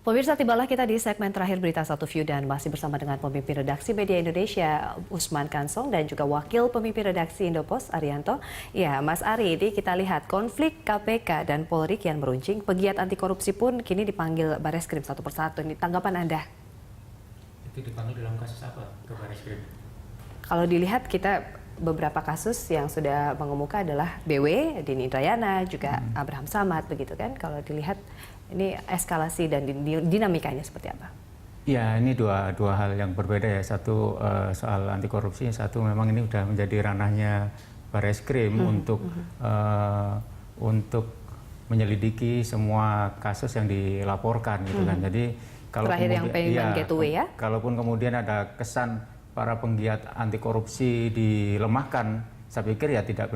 Pemirsa, tibalah kita di segmen terakhir Berita Satu View dan masih bersama dengan pemimpin redaksi Media Indonesia Usman Kansong dan juga wakil pemimpin redaksi Indopos Arianto. Ya, Mas Ari, ini kita lihat konflik KPK dan Polri kian meruncing. Pegiat anti korupsi pun kini dipanggil Bareskrim satu persatu. Ini tanggapan Anda? Itu dipanggil dalam kasus apa ke Bareskrim? Kalau dilihat kita beberapa kasus yang sudah mengemuka adalah BW, Dini Indrayana, juga Abraham Samad begitu kan. Kalau dilihat ini eskalasi dan dinamikanya seperti apa? Ya, ini dua hal yang berbeda ya. Satu soal anti korupsi, satu memang ini sudah menjadi ranahnya Bareskrim untuk menyelidiki semua kasus yang dilaporkan gitu kan. Jadi kalau terakhir yang payment gateway ya. Kalaupun kemudian ada kesan para penggiat anti korupsi dilemahkan, saya pikir ya tidak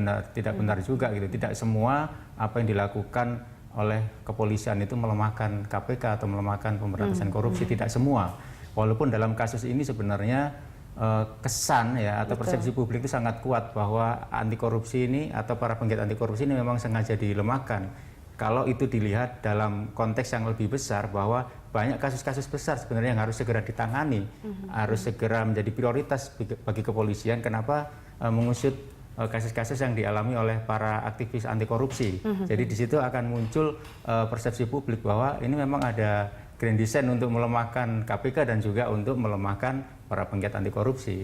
benar juga gitu. Tidak semua apa yang dilakukan oleh kepolisian itu melemahkan KPK atau melemahkan pemberantasan korupsi, tidak semua. Walaupun dalam kasus ini sebenarnya kesan ya atau persepsi publik itu sangat kuat bahwa anti korupsi ini atau para penggiat anti korupsi ini memang sengaja dilemahkan. Kalau itu dilihat dalam konteks yang lebih besar bahwa banyak kasus-kasus besar sebenarnya yang harus segera ditangani, harus segera menjadi prioritas bagi kepolisian. Kenapa mengusut kasus-kasus yang dialami oleh para aktivis anti korupsi. Jadi di situ akan muncul persepsi publik bahwa ini memang ada grand design untuk melemahkan KPK dan juga untuk melemahkan para penggiat anti korupsi.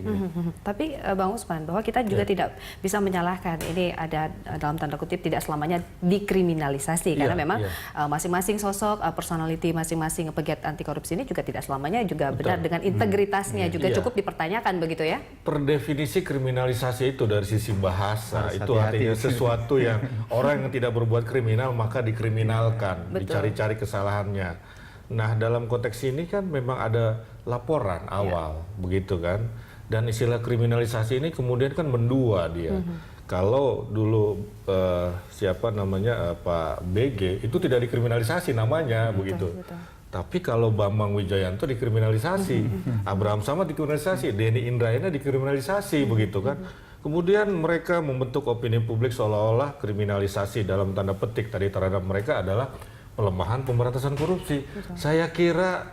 Tapi Bang Usman, bahwa kita juga tidak bisa menyalahkan ini ada dalam tanda kutip tidak selamanya dikriminalisasi karena memang masing-masing sosok personality masing-masing pegiat anti korupsi ini juga tidak selamanya juga benar dengan integritasnya juga cukup dipertanyakan begitu ya. Per definisi kriminalisasi itu dari sisi bahasa itu artinya sesuatu yang orang yang tidak berbuat kriminal maka dikriminalkan, dicari-cari kesalahannya. Nah, dalam konteks ini kan memang ada laporan awal, begitu kan? Dan istilah kriminalisasi ini kemudian kan mendua dia. Kalau dulu siapa namanya Pak BG itu tidak dikriminalisasi namanya, begitu. Tapi kalau Bambang Wijayanto dikriminalisasi, Abraham Samad dikriminalisasi, Deni Indrayana dikriminalisasi, begitu kan? Kemudian mereka membentuk opini publik seolah-olah kriminalisasi dalam tanda petik tadi terhadap mereka adalah pelemahan pemberantasan korupsi. Saya kira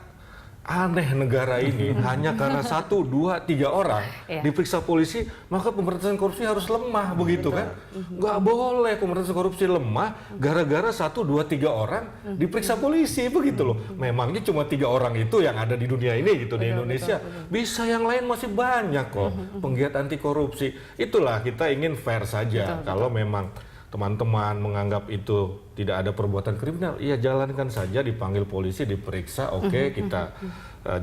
aneh negara ini hanya karena 1, 2, 3 orang diperiksa polisi maka pemberantasan korupsi harus lemah, begitu kan? Nggak boleh pemberantasan korupsi lemah gara-gara 1, 2, 3 orang diperiksa polisi, begitu loh. Memangnya cuma 3 orang itu yang ada di dunia ini gitu di Indonesia. Bisa yang lain masih banyak kok penggiat anti korupsi. Itulah kita ingin fair saja. Kalau memang teman-teman menganggap itu tidak ada perbuatan kriminal, iya jalankan saja, dipanggil polisi, diperiksa, oke, kita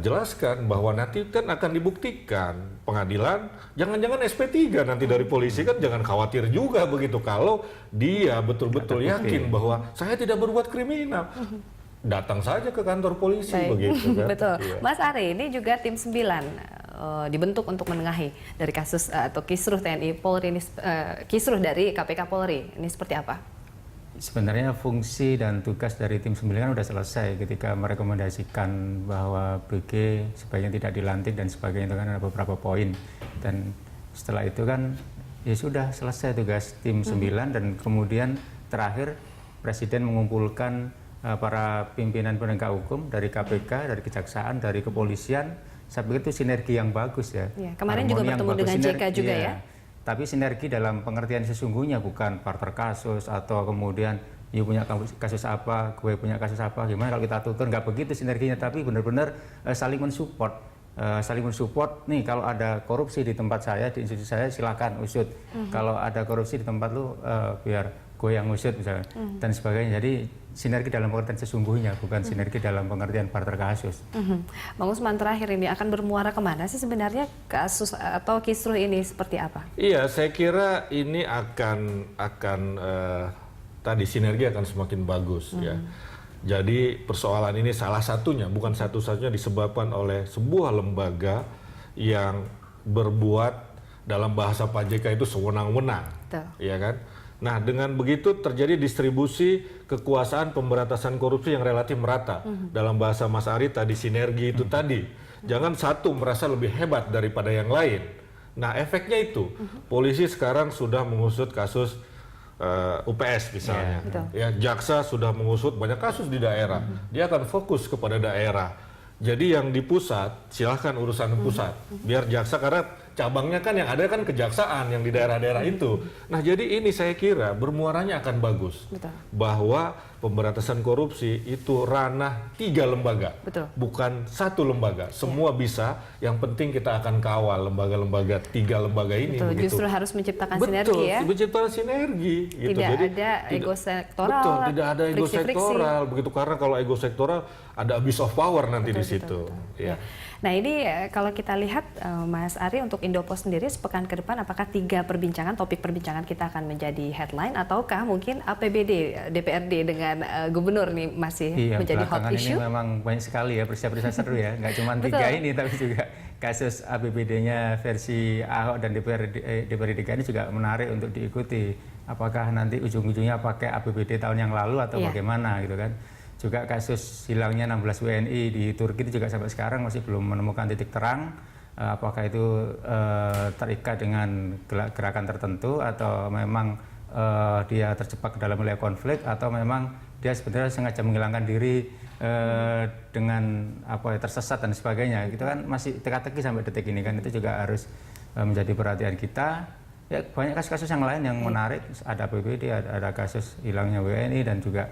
jelaskan bahwa nanti kan akan dibuktikan pengadilan, jangan-jangan SP3 nanti dari polisi kan jangan khawatir juga begitu kalau dia betul-betul yakin bahwa saya tidak berbuat kriminal. Datang saja ke kantor polisi. Begitu kan. Betul. Mas Ari, ini juga tim 9 dibentuk untuk menengahi dari kasus atau kisruh TNI Polri ini, kisruh dari KPK Polri ini seperti apa? Sebenarnya fungsi dan tugas dari tim 9 kan sudah selesai ketika merekomendasikan bahwa BG sebaiknya tidak dilantik dan sebagainya, itu kan ada beberapa poin, dan setelah itu kan ya sudah selesai tugas tim 9 dan kemudian terakhir Presiden mengumpulkan para pimpinan penegak hukum dari KPK, dari Kejaksaan, dari Kepolisian. Saya pikir itu sinergi yang bagus ya. Kemarin juga bertemu dengan JK juga ya. Tapi sinergi dalam pengertian sesungguhnya bukan partner kasus atau kemudian you punya kasus apa, gue punya kasus apa, gimana kalau kita tutur, nggak begitu sinerginya, tapi benar-benar saling mensupport. Saling mensupport, nih kalau ada korupsi di tempat saya, di institusi saya silakan usut. Kalau ada korupsi di tempat lu biar gue yang usut misalnya, dan sebagainya. Jadi sinergi dalam pengertian sesungguhnya, bukan sinergi dalam pengertian partner kasus. Bang Usman, terakhir ini akan bermuara kemana sih sebenarnya kasus atau kisruh ini seperti apa? Iya, saya kira ini akan tadi sinergi akan semakin bagus ya. Jadi persoalan ini salah satunya, bukan satu-satunya disebabkan oleh sebuah lembaga yang berbuat dalam bahasa Pak JK itu sewenang-wenang, ya kan? Nah, dengan begitu terjadi distribusi kekuasaan pemberantasan korupsi yang relatif merata. Dalam bahasa Mas Ari tadi sinergi itu tadi. Jangan satu merasa lebih hebat daripada yang lain. Nah, efeknya itu polisi sekarang sudah mengusut kasus UPS misalnya. Betul. Ya, jaksa sudah mengusut banyak kasus di daerah. Dia akan fokus kepada daerah. Jadi yang di pusat silahkan urusan pusat. Biar jaksa, karena cabangnya kan yang ada kan kejaksaan yang di daerah-daerah itu. Nah, jadi ini saya kira bermuaranya akan bagus. Betul. Bahwa pemberantasan korupsi itu ranah 3 lembaga, Betul. bukan 1 lembaga. Semua bisa, yang penting kita akan kawal lembaga-lembaga 3 lembaga ini. Betul, begitu. justru harus menciptakan Betul, sinergi ya. menciptakan sinergi. Gitu. Tidak Jadi, ada ego sektoral. Betul, tidak ada ego friksi-friksi. sektoral. Begitu, karena kalau ego sektoral ada abuse of power nanti Betul, di situ. betul. Ya. Nah ini kalau kita lihat Mas Ari, untuk Indopos sendiri sepekan ke depan apakah 3 perbincangan, topik perbincangan kita akan menjadi headline, ataukah mungkin APBD DPRD dengan gubernur nih masih menjadi hot belakangan issue? ini memang banyak sekali ya peristiwa seru ya, nggak cuma 3 ini tapi juga kasus APBD-nya versi Ahok dan DPRD DKI ini juga menarik untuk diikuti. Apakah nanti ujung-ujungnya pakai APBD tahun yang lalu atau bagaimana gitu kan? Juga kasus hilangnya 16 WNI di Turki itu juga sampai sekarang masih belum menemukan titik terang. Apakah itu terikat dengan gerakan tertentu atau memang dia terjebak dalam wilayah konflik, atau memang dia sebenarnya sengaja menghilangkan diri dengan tersesat dan sebagainya. Itu kan masih teka-teki sampai detik ini kan, itu juga harus menjadi perhatian kita. Ya, banyak kasus-kasus yang lain yang menarik, ada APBD, ada kasus hilangnya WNI dan juga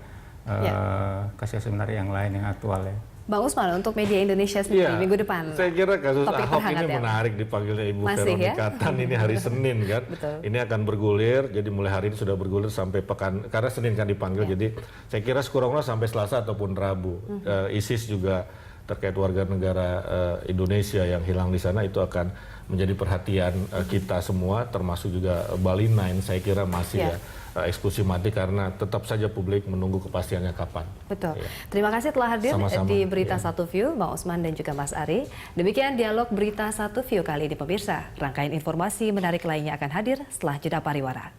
kasus menarik yang lain yang aktual ya. Bang Usman, untuk media Indonesia sendiri minggu depan, saya kira kasus topik Ahok terhangat ini ya? menarik dipanggilnya Ibu Masih Veronica Tan ini hari Senin kan. Betul. Ini akan bergulir, jadi mulai hari ini sudah bergulir sampai pekan, karena Senin kan dipanggil, jadi saya kira sekurang-kurangnya sampai Selasa ataupun Rabu. ISIS juga terkait warga negara Indonesia yang hilang di sana itu akan menjadi perhatian kita semua, termasuk juga Bali 9 saya kira masih eksekusi mati, karena tetap saja publik menunggu kepastiannya kapan. Betul. Ya. Terima kasih telah hadir Sama-sama. di Berita Satu View, Bang Usman dan juga Mas Ari. Demikian dialog Berita Satu View kali ini pemirsa. Rangkaian informasi menarik lainnya akan hadir setelah jeda pariwara.